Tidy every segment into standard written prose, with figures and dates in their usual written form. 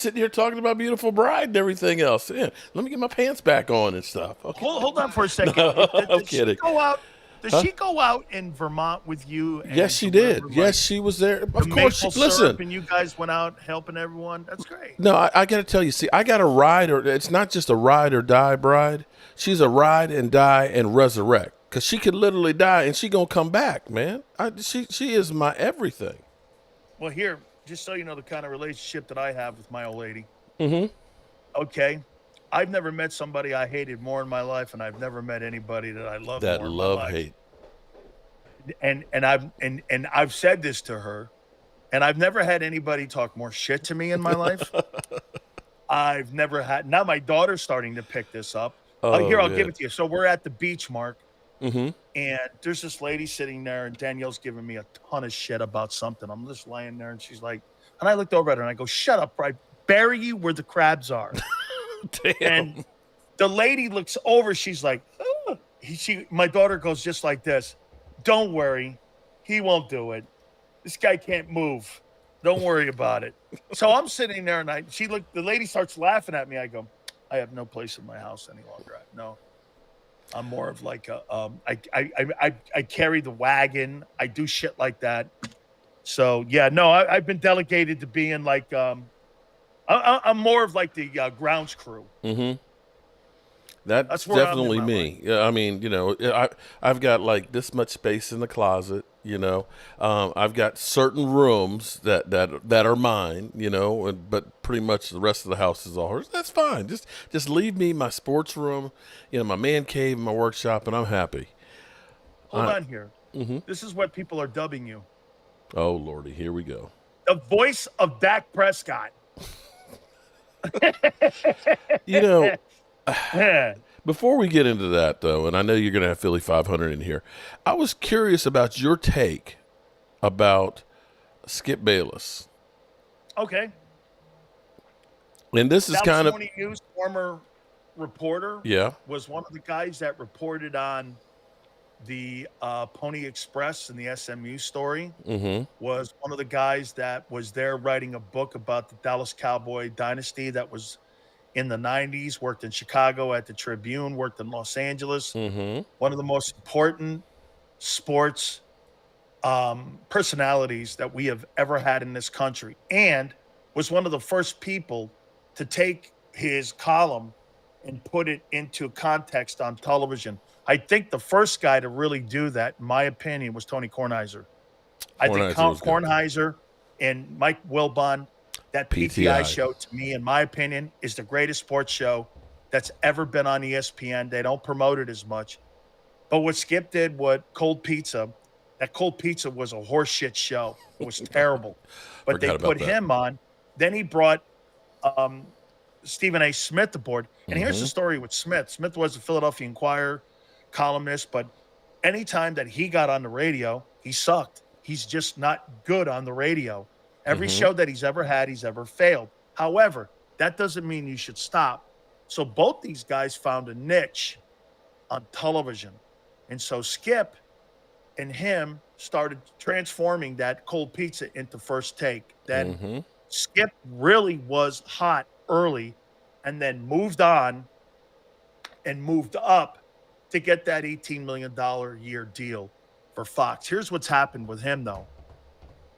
sitting here talking about Beautiful Bride and everything else. Yeah, let me get my pants back on and stuff. Okay. Hold on for a second. No, I'm Does she kidding. go out? Does Huh? she go out in Vermont with you Yes, and she did. deliver Yes, like she was there. the Of course. maple Listen, syrup, and you guys went out helping everyone? That's great. no, I got to tell you. See, I got a ride, or it's not just a ride or die bride. She's a ride and die and resurrect because she could literally die and she gonna come back, man. She is my everything. Well, here, just so you know the kind of relationship that I have with my old lady. Mm-hmm. Okay, I've never met somebody I hated more in my life, and I've never met anybody that I love That more in my love life. hate. And I've said this to her, and I've never had anybody talk more shit to me in my life. I've never had. Now my daughter's starting to pick this up. Oh Here, I'll give yeah. it to you. So we're at the beach, Mark, Mm-hmm. and there's this lady sitting there, and Danielle's giving me a ton of shit about something. I'm just laying there, and she's like, and I looked over at her and I go, "Shut up, right? Bury you where the crabs are." And Damn. the lady looks over. She's like, "Oh." My daughter goes just like this. Don't worry, he won't do it. This guy can't move. Don't worry about it. So I'm sitting there, and the lady starts laughing at me. I go, I have no place in my house any longer. No, I'm more of like I carry the wagon. I do shit like that. So yeah, no, I've been delegated to being like I'm more of like the grounds crew. Mm-hmm. That's That's where I'm in definitely my life. me. Yeah, I mean, I've got like this much space in the closet. I've got certain rooms that are mine. But pretty much the rest of the house is all hers. That's fine. Just leave me my sports room, my man cave, my workshop, and I'm happy. Hold I, on here. hmm This is what people are dubbing you. Oh lordy, here we go. The voice of Dak Prescott. You know, Yeah. Before we get into that, though, and I know you're going to have Philly 500 in here, I was curious about your take about Skip Bayless. Okay. And this is Dallas kind of, Morning News former reporter yeah. was one of the guys that reported on the Pony Express and the SMU story. Mm-hmm. Was one of the guys that was there writing a book about the Dallas Cowboy dynasty that was in the 90s, worked in Chicago at the Tribune, worked in Los Angeles. Mm-hmm. One of the most important sports personalities that we have ever had in this country, and was one of the first people to take his column and put it into context on television. I think the first guy to really do that, in my opinion, was Tony Kornheiser. I think Kornheiser was good. Kornheiser and Mike Wilbon, that PTI PTI. show, to me, in my opinion, is the greatest sports show that's ever been on ESPN. They don't promote it as much. But what Skip did, that cold pizza was a horseshit show. It was terrible. But they Forgot about put that. him on. Then he brought um, Stephen A. Smith aboard. And here's the Mm-hmm. story with Smith. Smith was a Philadelphia Inquirer columnist, but anytime that he got on the radio, he sucked. He's just not good on the radio. Every Mm-hmm. show that he's ever had, he's ever failed. However, that doesn't mean you should stop. So both these guys found a niche on television. And so Skip and him started transforming that cold pizza into First Take. Then Mm-hmm. Skip really was hot early and then moved on and moved up to get that $18 million a year deal for Fox. Here's what's happened with him, though.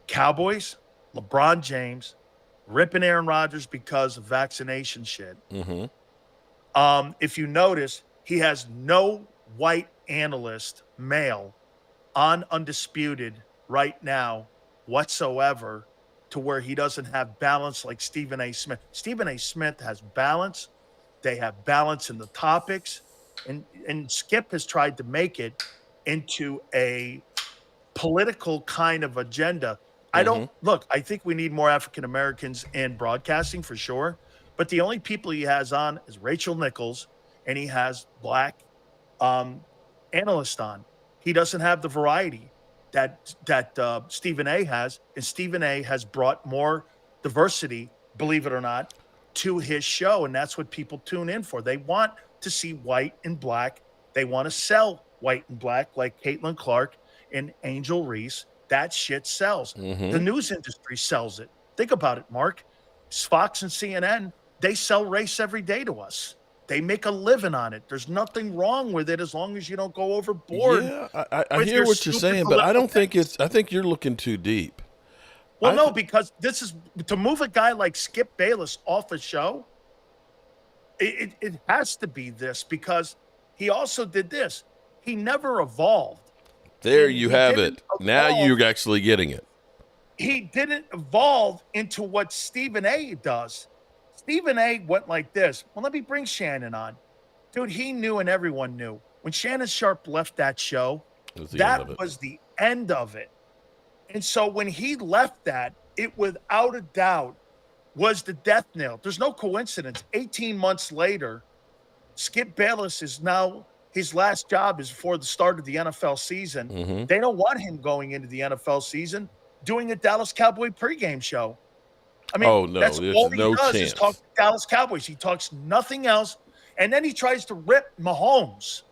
Cowboys, LeBron James, ripping Aaron Rodgers because of vaccination shit. Mm-hmm. If you notice, he has no white analyst, male, on Undisputed right now whatsoever, to where he doesn't have balance like Stephen A. Smith. Stephen A. Smith has balance. They have balance in the topics. And Skip has tried to make it into a political kind of agenda. I Mm-hmm. don't look, I think we need more African Americans in broadcasting for sure. But the only people he has on is Rachel Nichols, and he has black um, analysts on. He doesn't have the variety that Stephen A. has, and Stephen A. has brought more diversity, believe it or not, to his show, and that's what people tune in for. They want to see white and black. They want to sell white and black, like Caitlin Clark and Angel Reese. That shit sells. The Mm-hmm. news industry sells it. Think about it, Mark. Fox and CNN, they sell race every day to us. They make a living on it. There's nothing wrong with it as long as you don't go overboard. Yeah, I with hear your what you're stupid saying, but I political don't think things. I think you're looking too deep. Well, I no, th- because this is to move a guy like Skip Bayless off a show. It has to be this because he also did this. He never evolved, there and you have it. Now you're actually getting it. he didn't evolve into what Stephen A does. Stephen A went like this. Well, let me bring Shannon on. Dude, he knew and everyone knew. When Shannon Sharp left that show, It was the end of that it. was the end of it. And so when he left that, it without a doubt was the death knell. There's no coincidence. 18 months later, Skip Bayless is now his last job is before the start of the NFL season. Mm-hmm. They don't want him going into the NFL season doing a Dallas Cowboy pregame show. I mean, Oh, no, that's there's all he no does is chance. talk to Dallas Cowboys. He talks nothing else. And then he tries to rip Mahomes.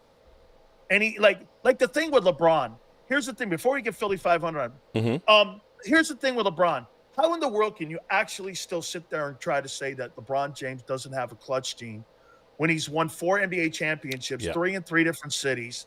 And he like the thing with LeBron. Here's the thing before you get Philly 500. Here's the thing with LeBron. How in the world can you actually still sit there and try to say that LeBron James doesn't have a clutch gene when he's won 4 NBA championships, 3 in 3 different cities?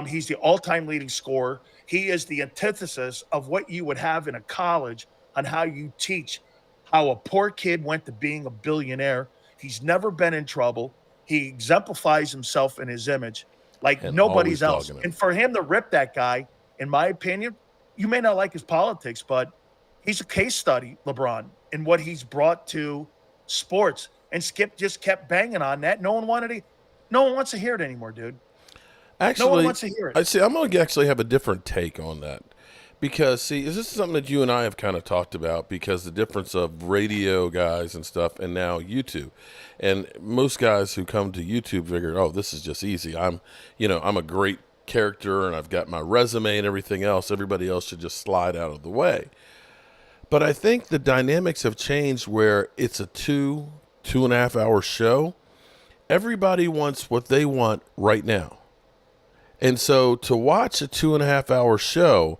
He's the all-time leading scorer. He is the antithesis of what you would have in a college on how you teach how a poor kid went to being a billionaire. He's never been in trouble. He exemplifies himself in his image like And nobody's always else. dogging it. And for him to rip that guy, in my opinion, you may not like his politics, but he's a case study, LeBron, in what he's brought to sports. And Skip just kept banging on that. No one wants to hear it anymore, dude. Actually, No one wants to hear it. I see. I'm going to actually have a different take on that because, see, this is something that you and I have kind of talked about because the difference of radio guys and stuff and now YouTube. And most guys who come to YouTube figure, oh, this is just easy. I'm a great character and I've got my resume and everything else. Everybody else should just slide out of the way. But I think the dynamics have changed where it's a 2.5 hour show. Everybody wants what they want right now. And so to watch a 2.5 hour show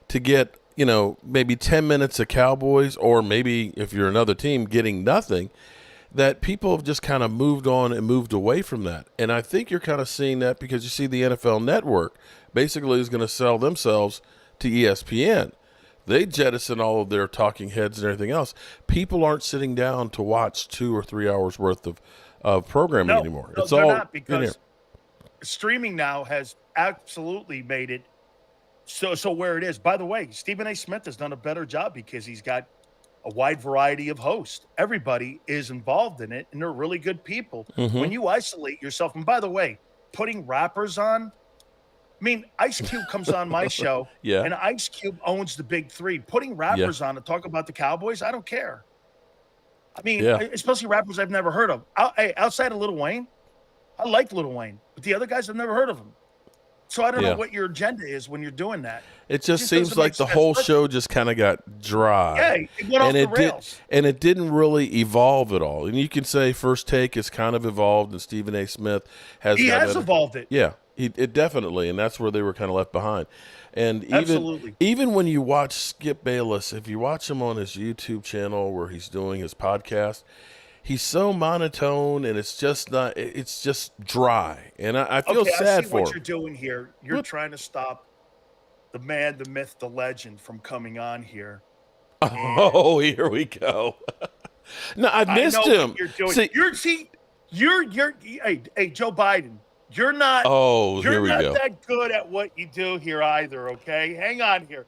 to get, maybe 10 minutes of Cowboys or maybe if you're another team getting nothing, that people have just kind of moved on and moved away from that. And I think you're kind of seeing that because you see the NFL Network basically is going to sell themselves to ESPN. They jettison all of their talking heads and everything else. People aren't sitting down to watch 2 or 3 hours worth of programming anymore. No, it's they're all not in because here. streaming now has absolutely made it so where it is. By the way, Stephen A. Smith has done a better job because he's got a wide variety of hosts. Everybody is involved in it, and they're really good people. When you isolate yourself, and by the way, putting rappers on, I mean, Ice Cube comes on my show, Yeah. and Ice Cube owns the big three. Putting rappers on to talk about the Cowboys, I don't care. I mean, especially rappers I've never heard of. Outside of Lil Wayne, I like Lil Wayne, but the other guys I've never heard of them. So I don't know what your agenda is when you're doing that. It just seems doesn't like make the sense. whole show just kind of got dry. Yeah, it went off the rails. And it didn't really evolve at all. And you can say First Take has kind of evolved, and Stephen A. Smith has. He has evolved it. Yeah, it definitely, and that's where they were kind of left behind. And Absolutely. even when you watch Skip Bayless, if you watch him on his YouTube channel where he's doing his podcast, he's so monotone, and it's just not. It's just dry, and I feel sad I see for what him. you're doing here. You're trying to stop the man, the myth, the legend from coming on here. Oh, here we go. No, I missed know him. what you're doing. See, Hey, Joe Biden. You're not. Oh, here we You're go. not that good at what you do here either. Okay, hang on here.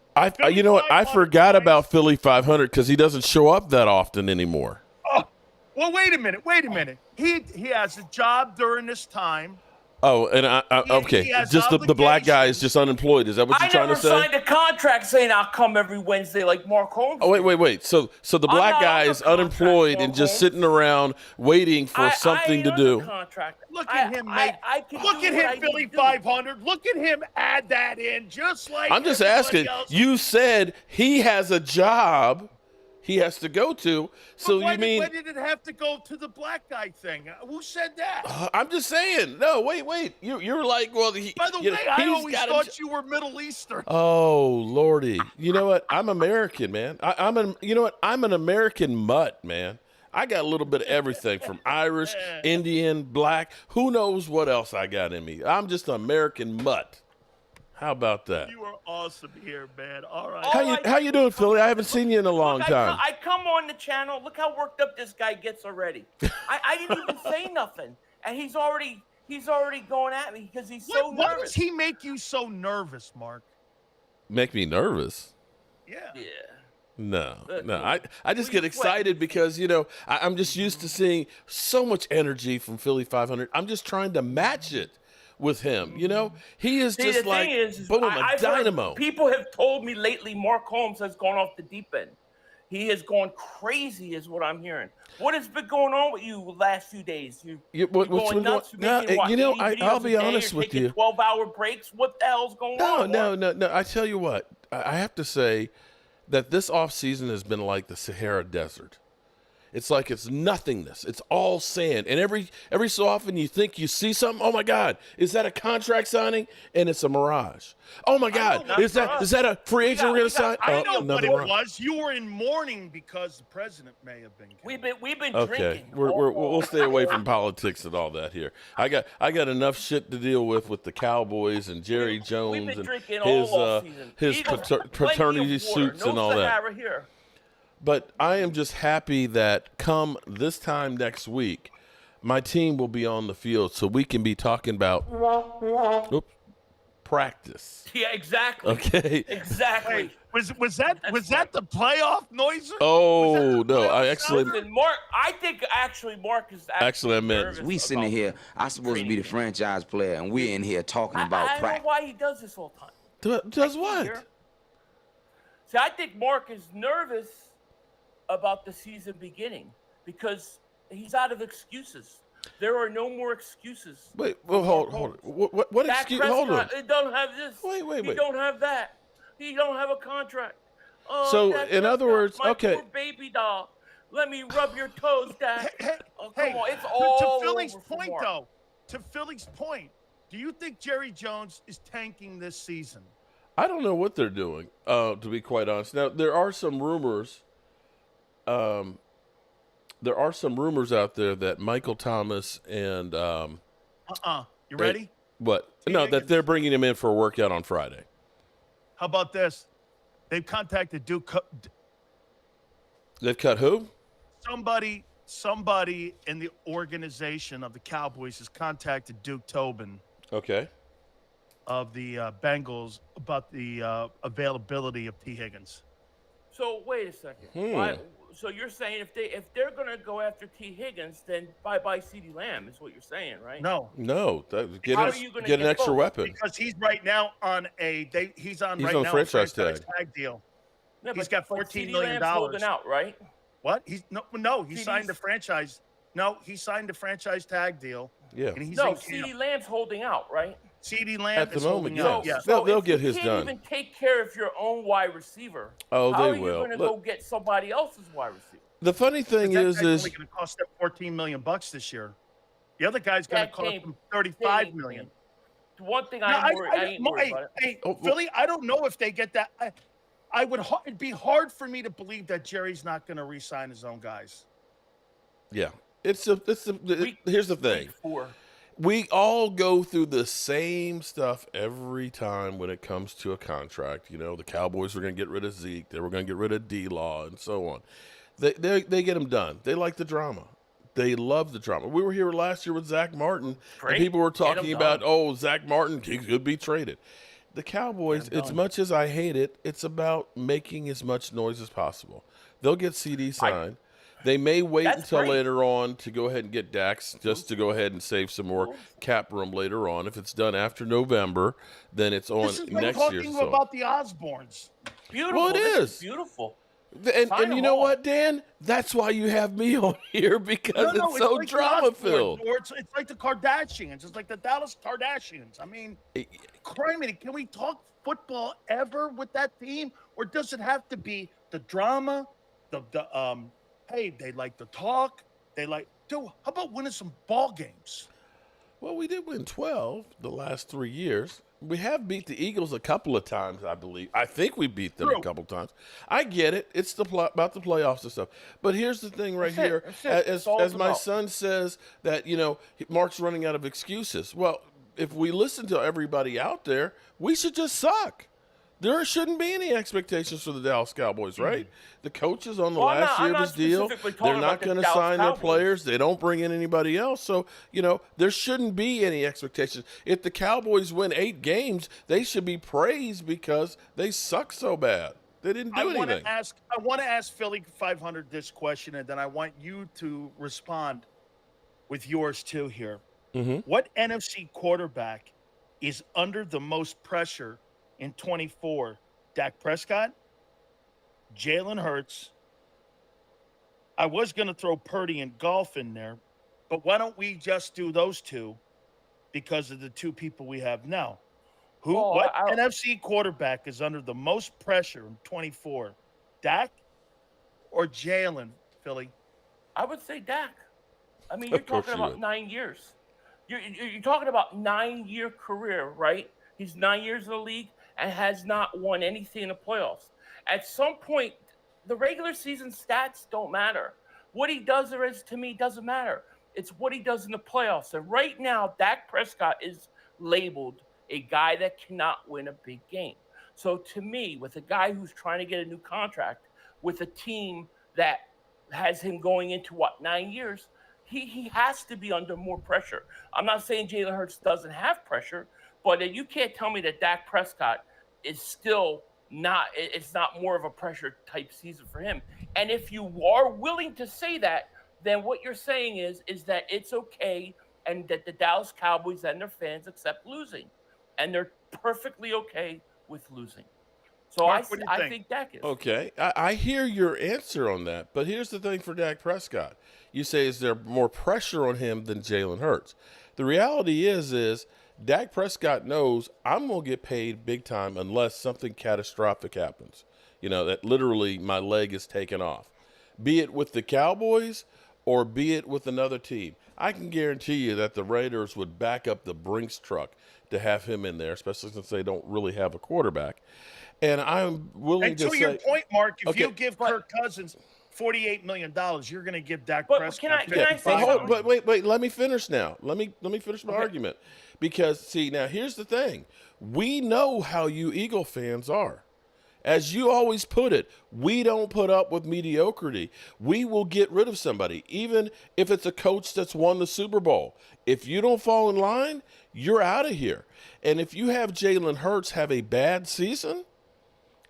You know what? I forgot about Philly 500 because he doesn't show up that often anymore. Oh, well, wait a minute. He has a job during this time. Oh, and okay, he has just the black guy is obligations. just unemployed. Is that what you're trying to say? I never signed a contract saying I'll come every Wednesday like Mark Holmes. Oh, wait. So the black not guy under is unemployed contract, and just Holmes. sitting around waiting for something to do. Contract. Look at him make. Look at him, Philly 500. Look at him add that in, just like. I'm just everybody asking. else. You said he has a job. he has to go to. So Why you mean did it have to go to the black guy thing? Who said that? I'm just saying. No, wait. You're like, well, By the way, I always thought you were Middle Eastern. Oh Lordy, you know what? I'm American, man. You know what? I'm an American mutt, man. I got a little bit of everything from Irish, Indian, black. Who knows what else I got in me? I'm just an American mutt. How about that? You are awesome here, man. All right. How you doing, Philly? I haven't seen you in a long time. I come on the channel. Look how worked up this guy gets already. I didn't even say nothing, and he's already going at me because he's so nervous. Why does he make you so nervous, Mark? Make me nervous? Yeah. No. I just get excited because, I'm just used to seeing so much energy from Philly 500. I'm just trying to match it with him. He is just like, boom, a dynamo. People have told me lately Mark Holmes has gone off the deep end. He has gone crazy, is what I'm hearing. What has been going on with you the last few days? What's going been nuts? I'll be honest with you. 12-hour breaks. What the hell's going on? No. I tell you what, I have to say that this offseason has been like the Sahara Desert. It's like it's nothingness. It's all sand. And every so often you think you see something. Oh my God, is that a contract signing? And it's a mirage. Oh my God, is that a free agent we're gonna sign? I know what it was. You were in mourning because the president may have been killed. We've been okay. drinking. We'll stay away from politics and all that here. I got enough shit to deal with the Cowboys and Jerry Jones and his paternity suits and all that. Here. But I am just happy that come this time next week, my team will be on the field so we can be talking about practice. Yeah, exactly. Okay. Exactly. Hey, was that the playoff noise? Oh no! I think Mark is actually I meant we sitting here. I'm supposed to be the franchise player, and we're in here talking about practice. I don't know why he does this all the time. Does what? See, I think Mark is nervous about the season beginning because he's out of excuses. There are no more excuses. Wait, well, hold on. What excuse? Hold on. It don't have this. Wait. He don't have that. He don't have a contract. Oh, so, in other words, okay. Poor baby doll. Let me rub your toes, Dad. Come on. It's all to Philly's point, though. To Philly's point, do you think Jerry Jones is tanking this season? I don't know what they're doing, to be quite honest. Now, there are some rumors. There are some rumors out there that Michael Thomas and you ready? What? No, that they're bringing him in for a workout on Friday. How about this? They've contacted Duke. They've cut who? Somebody in the organization of the Cowboys has contacted Duke Tobin. Okay. Of the Bengals about the availability of T. Higgins. So wait a second. So you're saying if they're going to go after T. Higgins, then bye CeeDee Lamb is what you're saying, right? No. Get an extra weapon because he's right now on he's on franchise tag deal. Yeah, he's got $14 million holding out, right? What? He signed the franchise. No, he signed the franchise tag deal. Yeah. And CeeDee Lamb's holding out, right? CeeDee Lamb at the moment, yes. Yeah. They'll get his done. You can't even take care of your own wide receiver. Oh, How they will. How are you going to go get somebody else's wide receiver? The funny thing is only going to cost them $14 million this year. The other guy's going to cost them $35 million. The one thing I'm worried about. Hey, Philly, I don't know if they get that. It'd be hard for me to believe that Jerry's not going to re-sign his own guys. Yeah, here's the thing. We all go through the same stuff every time when it comes to a contract. The Cowboys were going to get rid of Zeke. They were going to get rid of D-Law and so on. They get them done. They like the drama. They love the drama. We were here last year with Zach Martin, and people were talking about, Zach Martin, he could be traded. The Cowboys, as much as I hate it, it's about making as much noise as possible. They'll get CD signed. They may wait until later on to go ahead and get Dax just to go ahead and save some more cap room later on. If it's done after November, then it's on next year. Talking about the Osborns. Beautiful. Well, it is. Beautiful. And you know what, Dan? That's why you have me on here because it's so like drama-filled. It's like the Kardashians. It's like the Dallas Kardashians. I mean, criminy, can we talk football ever with that team? Or does it have to be the drama, Hey, they like to talk. Dude, how about winning some ball games? Well, we did win 12 the last 3 years. We have beat the Eagles a couple of times, I believe. I think we beat them a True. couple of times. I get it. It's about the playoffs and stuff. But here's the thing right here. That's it. That's all As it's my about. son says that, Mark's running out of excuses. Well, if we listen to everybody out there, we should just suck. There shouldn't be any expectations for the Dallas Cowboys, right? The coach is on the Well, last year I'm of not his deal. specifically They're talking not about the going to Dallas sign their Cowboys. players. They don't bring in anybody else. So, there shouldn't be any expectations. If the Cowboys win 8 games, they should be praised because they suck so bad. They didn't do anything. I want to ask Philly 500 this question, and then I want you to respond with yours too here. What NFC quarterback is under the most pressure in 24? Dak Prescott, Jalen Hurts. I was going to throw Purdy and Golf in there, but why don't we just do those two because of the two people we have now? What NFC quarterback is under the most pressure in 24? Dak or Jalen, Philly? I would say Dak. I mean, you're talking about 9 years. You're talking about 9-year career, right? He's 9 years in the league and has not won anything in the playoffs. At some point, the regular season stats don't matter. What he does there is, to me, doesn't matter. It's what he does in the playoffs. And right now, Dak Prescott is labeled a guy that cannot win a big game. So to me, with a guy who's trying to get a new contract with a team that has him going into 9 years, he has to be under more pressure. I'm not saying Jalen Hurts doesn't have pressure, but you can't tell me that Dak Prescott is still not, it's not more of a pressure type season for him. And if you are willing to say that, then what you're saying is that it's okay and that the Dallas Cowboys and their fans accept losing. And they're perfectly okay with losing. So Mark, I think Dak is. Okay, I hear your answer on that, but here's the thing for Dak Prescott. You say, is there more pressure on him than Jalen Hurts? The reality is Dak Prescott knows I'm going to get paid big time unless something catastrophic happens. That literally my leg is taken off. Be it with the Cowboys or be it with another team. I can guarantee you that the Raiders would back up the Brinks truck to have him in there, especially since they don't really have a quarterback. And I'm willing to say... And to your point, Mark, if you give Kirk Cousins $48 million, you're going to give Dak Prescott. Can I say something? But wait, let me finish now. Let me finish my argument. Because, see, now here's the thing. We know how you Eagle fans are. As you always put it, we don't put up with mediocrity. We will get rid of somebody, even if it's a coach that's won the Super Bowl. If you don't fall in line, you're out of here. And if you have Jalen Hurts have a bad season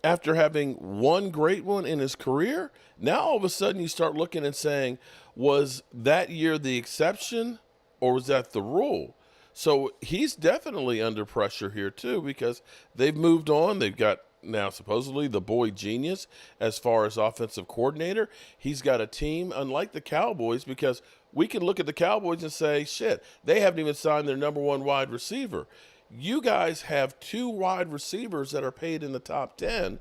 after having one great one in his career, now all of a sudden you start looking and saying, was that year the exception or was that the rule? So he's definitely under pressure here too because they've moved on. They've got now supposedly the boy genius as far as offensive coordinator. He's got a team unlike the Cowboys because we can look at the Cowboys and say, shit, they haven't even signed their number one wide receiver. You guys have 2 wide receivers that are paid in the top 10.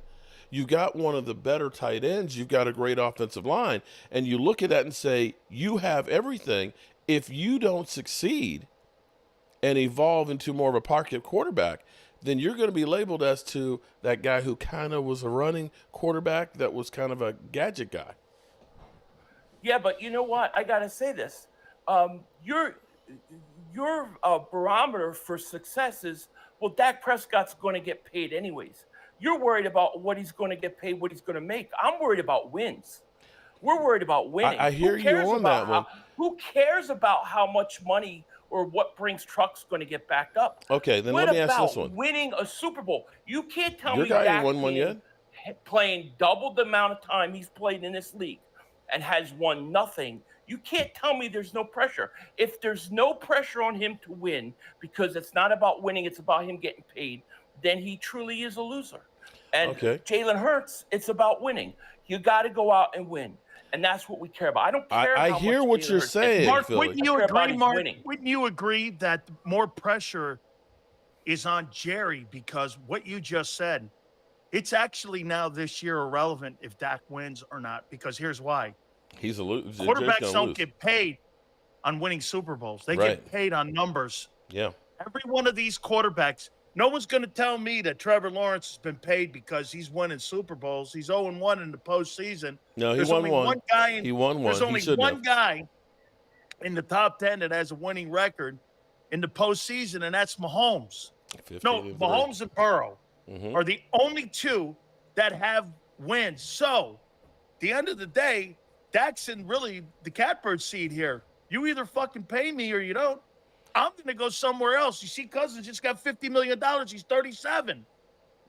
You've got one of the better tight ends. You've got a great offensive line. And you look at that and say, you have everything. If you don't succeed and evolve into more of a pocket quarterback, then you're going to be labeled as to that guy who kind of was a running quarterback that was kind of a gadget guy. Yeah, but you know what? I got to say this. Your barometer for success is, well, Dak Prescott's going to get paid anyways. You're worried about what he's going to get paid, what he's going to make. I'm worried about wins. We're worried about winning. I hear you on that one. Who cares about how much money or what Brinks truck's going to get backed up? Okay, then let me ask this one. Winning a Super Bowl. You can't tell Your me guy Dak ain't won one yet? playing double the amount of time he's played in this league and has won nothing. You can't tell me there's no pressure. If there's no pressure on him to win because it's not about winning, it's about him getting paid, then he truly is a loser. And Jalen Hurts, it's about winning. You got to go out and win. And that's what we care about. I don't care. I hear what you're saying, Mark, Philly. wouldn't you agree, Mark? Wouldn't you agree that more pressure is on Jerry because what you just said, It's actually now this year irrelevant if Dak wins or not, because here's why. He's a loser. Quarterbacks don't get paid on winning Super Bowls. They get paid on numbers. Yeah. Every one of these quarterbacks, no one's going to tell me that Trevor Lawrence has been paid because he's winning Super Bowls. He's 0-1 in the postseason. No, There's won only one. guy He won one. There's only one have. guy in the top 10 that has a winning record in the postseason, and that's Mahomes. No, Mahomes and Burrow are the only two that have wins. So, at the end of the day, Dak's in really the catbird seat here. You either fucking pay me or you don't. I'm going to go somewhere else. You see, Cousins just got $50 million. He's 37.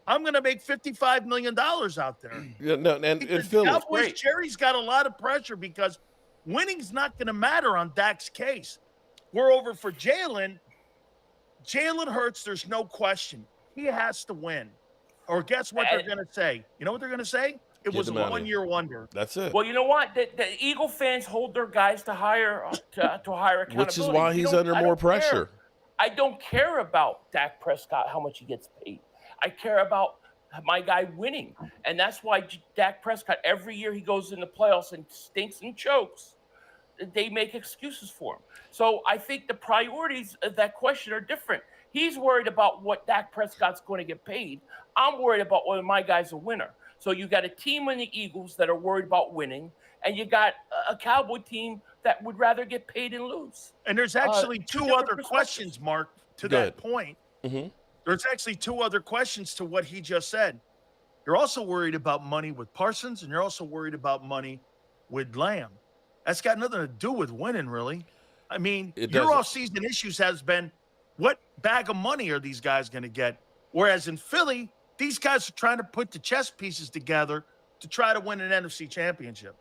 I'm going to make $55 million out there. Yeah, no, and Cowboys, Jerry's got a lot of pressure because winning's not going to matter on Dak's case. We're over for Jalen. Jalen Hurts, there's no question. He has to win. Or guess what they're going to say? You know what they're going to say? It was a one-year wonder. That's it. Well, you know what? The Eagle fans hold their guys to higher accountability. Which is why he's under more pressure. I don't care about Dak Prescott, how much he gets paid. I care about my guy winning. And that's why Dak Prescott, every year he goes in the playoffs and stinks and chokes, they make excuses for him. So I think the priorities of that question are different. He's worried about what Dak Prescott's going to get paid. I'm worried about whether my guy's a winner. So you got a team in the Eagles that are worried about winning, and you got a Cowboy team that would rather get paid and lose. And there's actually two other questions, Mark, to that point. Mm-hmm. There's actually two other questions to what he just said. You're also worried about money with Parsons, and you're also worried about money with Lamb. That's got nothing to do with winning, really. I mean, your offseason issues has been, what bag of money are these guys going to get? Whereas in Philly, these guys are trying to put the chess pieces together to try to win an NFC championship.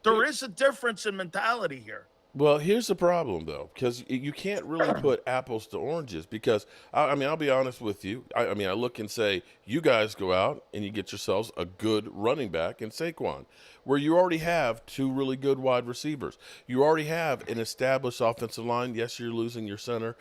There is a difference in mentality here. Well, here's the problem, though, because you can't really put apples to oranges because, I mean, I'll be honest with you. I mean, I look and say, you guys go out and you get yourselves a good running back in Saquon, where you already have two really good wide receivers. You already have an established offensive line. Yes, you're losing your center,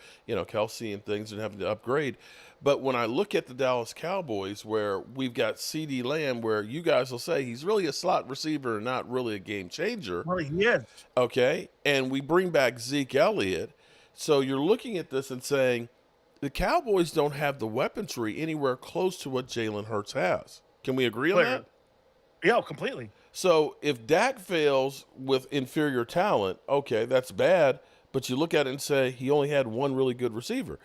Kelsey and things and having to upgrade. But when I look at the Dallas Cowboys, where we've got CeeDee Lamb, where you guys will say he's really a slot receiver and not really a game changer. Well, he is. Okay, and we bring back Zeke Elliott. So you're looking at this and saying the Cowboys don't have the weaponry anywhere close to what Jalen Hurts has. Can we agree on that? Yeah, completely. So if Dak fails with inferior talent, okay, that's bad. But you look at it and say he only had one really good receiver.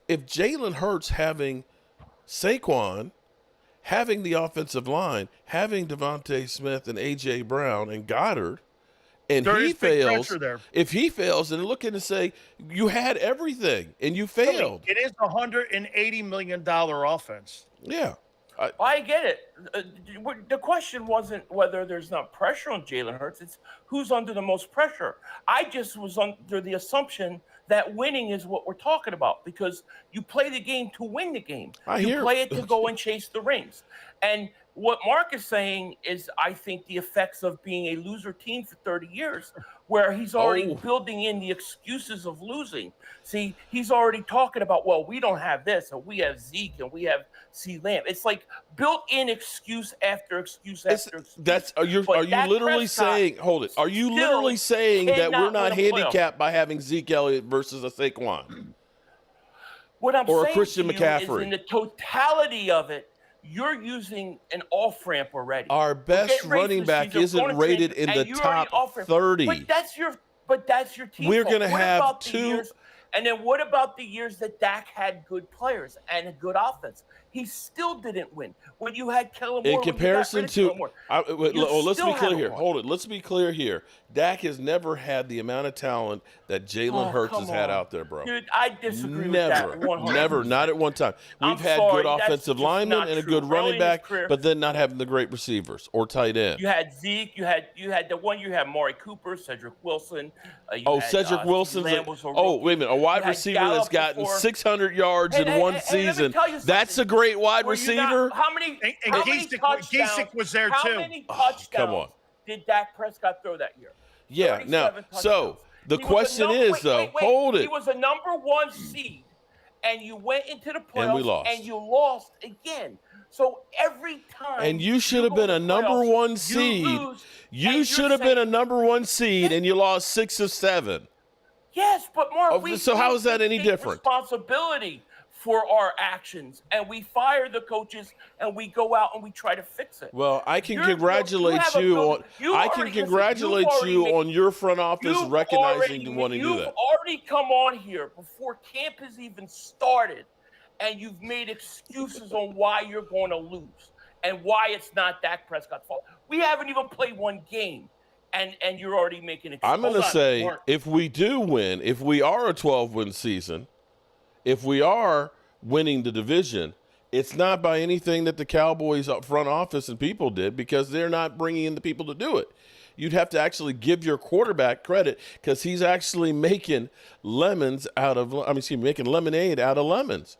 If Jalen Hurts having Saquon, having the offensive line, having Devontae Smith and A.J. Brown and Goddard, and he fails, if he fails, then looking to say you had everything and you failed. It is a $180 million offense. Yeah. I get it. The question wasn't whether there's not pressure on Jalen Hurts. It's who's under the most pressure. I just was under the assumption that winning is what we're talking about because you play the game to win the game. You play it to go and chase the rings. And what Mark is saying is, I think, the effects of being a loser team for 30 years, where he's already building in the excuses of losing. See, he's already talking about, well, we don't have this, and we have Zeke, and we have CeeDee Lamb. It's like built-in excuse after excuse after excuse. Are you literally saying, hold it, are you literally saying that we're not handicapped by having Zeke Elliott versus a Saquon? What I'm saying a Christian to you McCaffrey. is in the totality of it, you're using an off-ramp already. Our best running back isn't rated in the top 30. But that's your team. We're going to have two. And then what about the years that Dak had good players and a good offense? He still didn't win. When you had Kellen Moore, in comparison to, let's be clear here. Hold it. Let's be clear here. Dak has never had the amount of talent that Jalen Hurts has had out there, bro. Dude, I disagree with that. Never, not at one time. We've had good offensive linemen and a good running back, but then not having the great receivers or tight end. You had Zeke. You had the one. You had Maury Cooper, Cedric Wilson. Cedric Wilson's. Wait a minute. A wide receiver that's gotten 600 yards in one season. That's a great wide receiver. How many Giesick was there too. How many touchdowns did Dak Prescott throw that year? Yeah. Now, so the question is, though, hold it. He was a number one seed, and you went into the playoffs, and we lost. and you lost again. So every time, And you should have go been to a number playoffs, one you seed. lose, You and should you're have been a saying, number one seed, and you lost 6 of 7. yes, but Mark, So how is that any take different? responsibility for our actions, and we fire the coaches, and we go out and we try to fix it. Well, I can You're- congratulate have a you building- on. you've I can already- listen, congratulate you've already you made- on your front office recognizing and wanting to do You've that. already come on here before camp has even started, and you've made excuses on why you're going to lose and why it's not Dak Prescott's fault. We haven't even played one game, and you're already making excuses. I'm going to say, if we do win, if we are a 12-win season, if we are winning the division, it's not by anything that the Cowboys front office and people did, because they're not bringing in the people to do it. You'd have to actually give your quarterback credit, because he's actually making making lemonade out of lemons.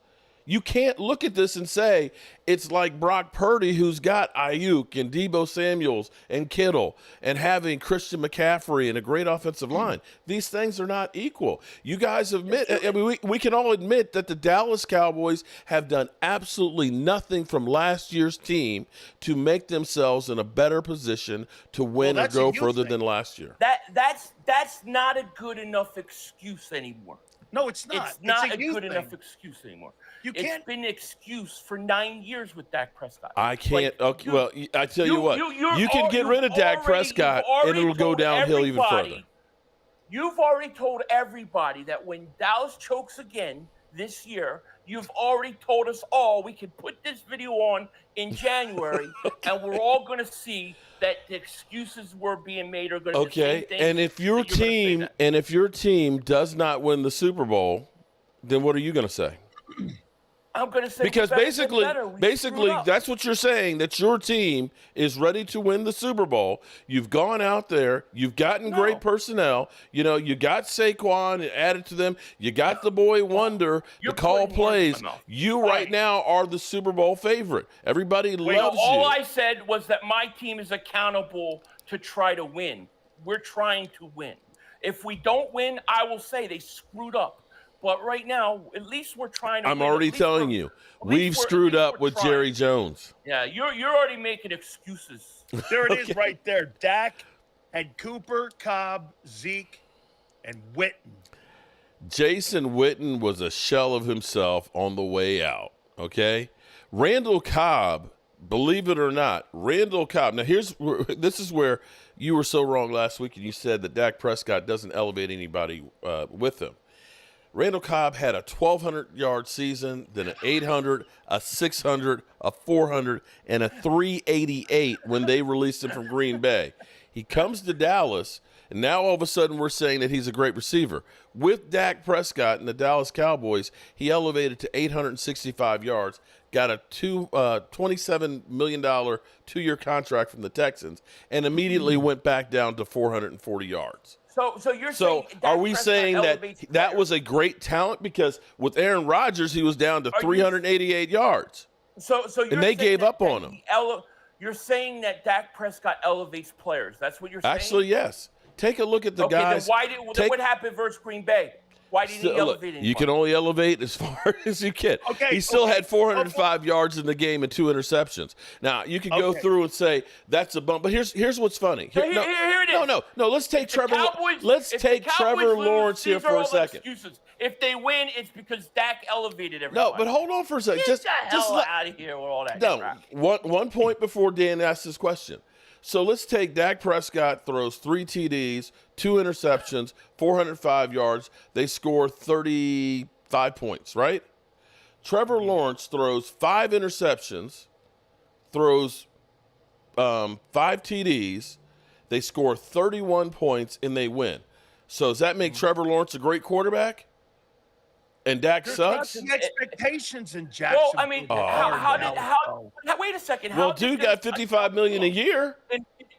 You can't look at this and say it's like Brock Purdy, who's got Ayuk and Deebo Samuels and Kittle, and having Christian McCaffrey and a great offensive line. These things are not equal. You guys admit, I mean, we can all admit that the Dallas Cowboys have done absolutely nothing from last year's team to make themselves in a better position to win or go further than last year. That's not a good enough excuse anymore. No, it's not. It's not a good good enough excuse anymore. You can't. It's been an excuse for 9 years with Dak Prescott. I can't. I tell you what. You can get rid of Dak Prescott, and it'll go downhill even further. You've already told everybody that when Dallas chokes again this year, you've already told us all we can put this video on in January, and we're all going to see that the excuses were being made are going to be the same thing. And if your team does not win the Super Bowl, then what are you going to say? I'm going to say because basically that's what you're saying, that your team is ready to win the Super Bowl. You've gone out there, you've gotten great personnel. You know, you got Saquon added to them. You got the boy Wonder to call plays. You right now are the Super Bowl favorite. Everybody loves you. All I said was that my team is accountable to try to win. We're trying to win. If we don't win, I will say they screwed up. But right now, at least we're trying to win. I'm already telling you, we've screwed up with Jerry Jones. Yeah, you're already making excuses. There it is right there. Dak had Cooper, Cobb, Zeke, and Witten. Jason Witten was a shell of himself on the way out, okay? Randall Cobb, believe it or not, Randall Cobb. Now, this is where you were so wrong last week, and you said that Dak Prescott doesn't elevate anybody with him. Randall Cobb had a 1,200-yard season, then an 800, a 600, a 400, and a 388 when they released him from Green Bay. He comes to Dallas, and now all of a sudden we're saying that he's a great receiver. With Dak Prescott and the Dallas Cowboys, he elevated to 865 yards, got a $27 million 2-year contract from the Texans, and immediately went back down to 440 yards. So you're saying are we saying that was a great talent? Because with Aaron Rodgers, he was down to 388 yards. So and they gave up on him. You're saying that Dak Prescott elevates players. That's what you're saying? Actually, yes. Take a look at the guys. Then what happened versus Green Bay? Why didn't he elevate anybody? You can only elevate as far as you can. He still had 405 yards in the game and 2 interceptions. Now, you can go through and say that's a bump. But here's what's funny. Here it is. No. Let's take Trevor Lawrence here for a second. Excuses. If they win, it's because Dak elevated everybody. No, but hold on for a second. Get the hell out of here with all that crap. One point before Dan asked this question. So let's take Dak Prescott throws 3 TDs, 2 interceptions, 405 yards. They score 35 points, right? Trevor Lawrence throws 5 interceptions, throws 5 TDs. They score 31 points, and they win. So does that make Trevor Lawrence a great quarterback? And Dak sucks? The expectations in Jacksonville. Well, I mean, wait a second. Dude got $55 million a year.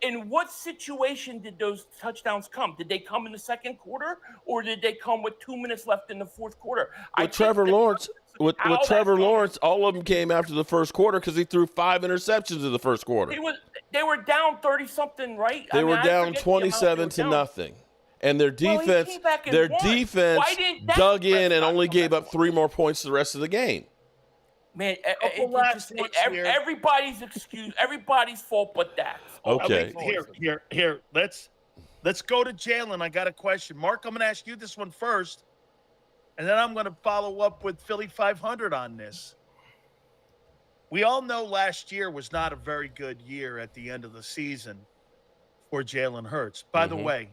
In what situation did those touchdowns come? Did they come in the second quarter, or did they come with 2 minutes left in the fourth quarter? With Trevor Lawrence, all of them came after the first quarter because he threw 5 interceptions in the first quarter. They were down 30-something, right? They were down 27 to nothing. And their defense dug in and only gave up 3 more points the rest of the game. Man, Couple last ones here. everybody's excuse, everybody's fault but Dak's. Okay. Here. Let's go to Jalen. I got a question. Mark, I'm going to ask you this one first, and then I'm going to follow up with Philly 500 on this. We all know last year was not a very good year at the end of the season for Jalen Hurts. By the way,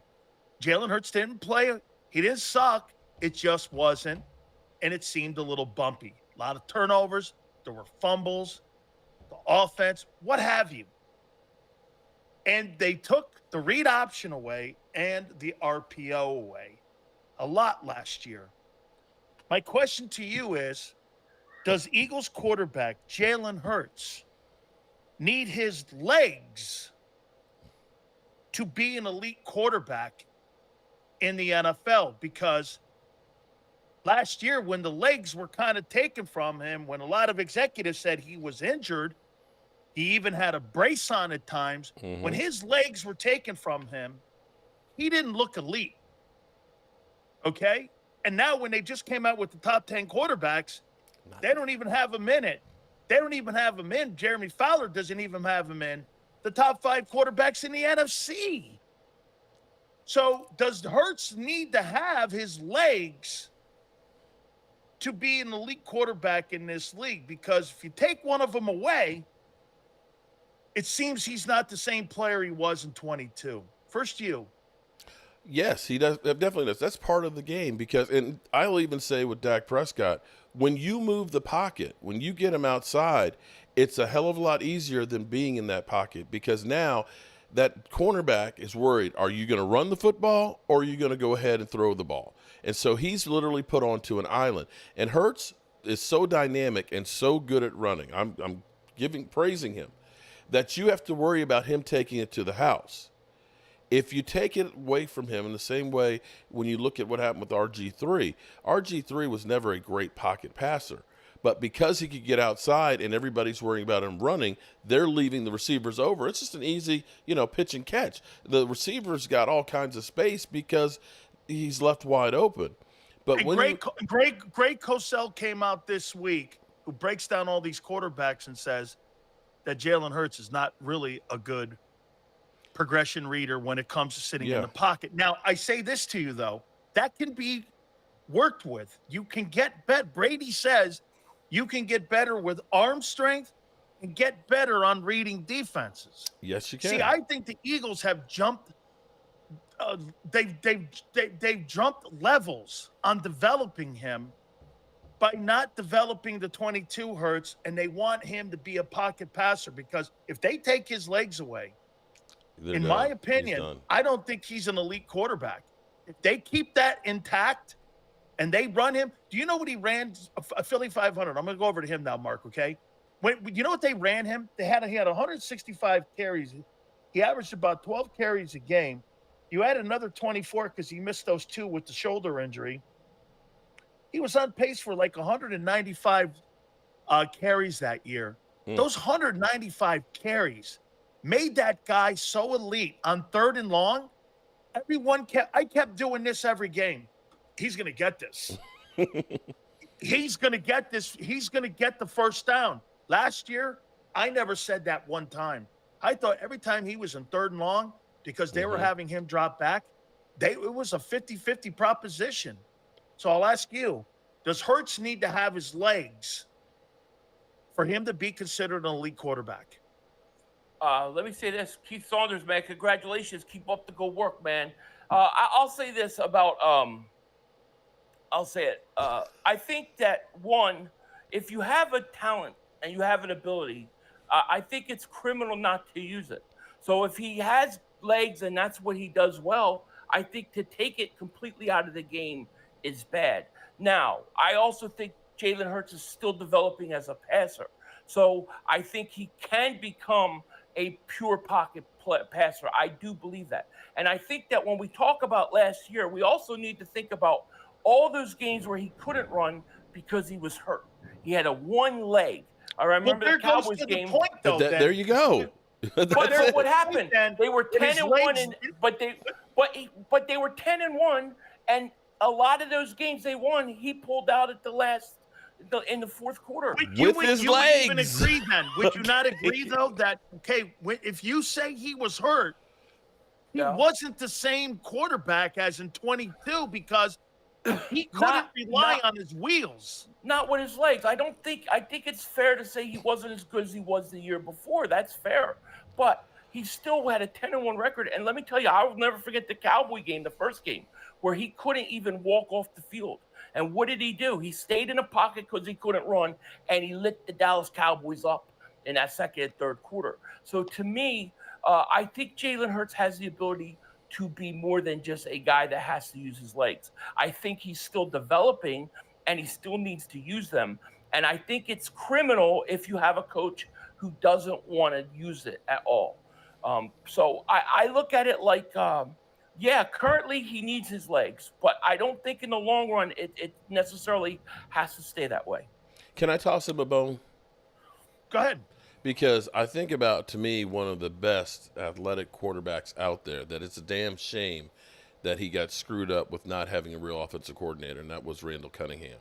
Jalen Hurts didn't play. He didn't suck. It just wasn't, and it seemed a little bumpy. A lot of turnovers. There were fumbles, the offense, what have you. And they took the read option away and the RPO away a lot last year. My question to you is, does Eagles quarterback Jalen Hurts need his legs to be an elite quarterback in the NFL? Because last year, when the legs were kind of taken from him, when a lot of executives said he was injured, he even had a brace on at times. When his legs were taken from him, he didn't look elite. Okay? And now when they just came out with the top 10 quarterbacks, they don't even have him in it. They don't even have him in. Jeremy Fowler doesn't even have him in the top 5 quarterbacks in the NFC. So does Hurts need to have his legs to be an elite quarterback in this league? Because if you take one of them away, it seems he's not the same player he was in 22. First you. Yes, he does. Definitely does. That's part of the game because, and I'll even say with Dak Prescott, when you move the pocket, when you get him outside, it's a hell of a lot easier than being in that pocket because now that cornerback is worried, are you going to run the football or are you going to go ahead and throw the ball? And so he's literally put onto an island. And Hurts is so dynamic and so good at running. I'm praising him that you have to worry about him taking it to the house. If you take it away from him in the same way when you look at what happened with RG3 was never a great pocket passer. But because he could get outside and everybody's worrying about him running, they're leaving the receivers over. It's just an easy, pitch and catch. The receivers got all kinds of space because he's left wide open. But and when Greg Cosell came out this week, who breaks down all these quarterbacks and says that Jalen Hurts is not really a good progression reader when it comes to sitting in the pocket. Now, I say this to you, though. That can be worked with. You can get better. Brady says you can get better with arm strength and get better on reading defenses. Yes, you can. See, I think the Eagles have jumped. They've jumped levels on developing him by not developing the 22 Hurts, and they want him to be a pocket passer because if they take his legs away, in my opinion, I don't think he's an elite quarterback. If they keep that intact and they run him, do you know what he ran? A Philly 500. I'm going to go over to him now, Mark, okay? You know what they ran him? He had 165 carries. He averaged about 12 carries a game. You add another 24 because he missed those 2 with the shoulder injury. He was on pace for like 195 carries that year. Those 195 carries made that guy so elite on 3rd and long. I kept doing this every game. He's going to get this. He's going to get this. He's going to get the first down. Last year, I never said that one time. I thought every time he was in 3rd and long, because they were having him drop back, it was a 50-50 proposition. So I'll ask you, does Hurts need to have his legs for him to be considered an elite quarterback? Let me say this. Keith Saunders, man, congratulations. Keep up the good work, man. I'll say this about I'll say it. I think that, one, if you have a talent and you have an ability, I think it's criminal not to use it. So if he has legs and that's what he does well, I think to take it completely out of the game is bad. Now, I also think Jalen Hurts is still developing as a passer. So I think he can become a pure pocket passer. I do believe that. And I think that when we talk about last year, we also need to think about all those games where he couldn't run because he was hurt. He had a one leg. I remember the Cowboys game. There you go. But what happened? They were 10-1, but they were 10-1, and a lot of those games they won, he pulled out at the last in the fourth quarter. With his you would even legs. agree then? Would you not agree though that if you say he was hurt, he wasn't the same quarterback as in 22 because he couldn't rely on his wheels. Not with his legs. I think it's fair to say he wasn't as good as he was the year before. That's fair. But he still had a 10-1 record. And let me tell you, I will never forget the Cowboy game, the first game, where he couldn't even walk off the field. And what did he do? He stayed in a pocket because he couldn't run, and he lit the Dallas Cowboys up in that second and third quarter. So to me, I think Jalen Hurts has the ability to be more than just a guy that has to use his legs. I think he's still developing, and he still needs to use them. And I think it's criminal if you have a coach who doesn't want to use it at all. So I look at it like, currently he needs his legs, but I don't think in the long run it necessarily has to stay that way. Can I toss him a bone? Go ahead. Because I think about, to me, one of the best athletic quarterbacks out there, that it's a damn shame that he got screwed up with not having a real offensive coordinator, and that was Randall Cunningham.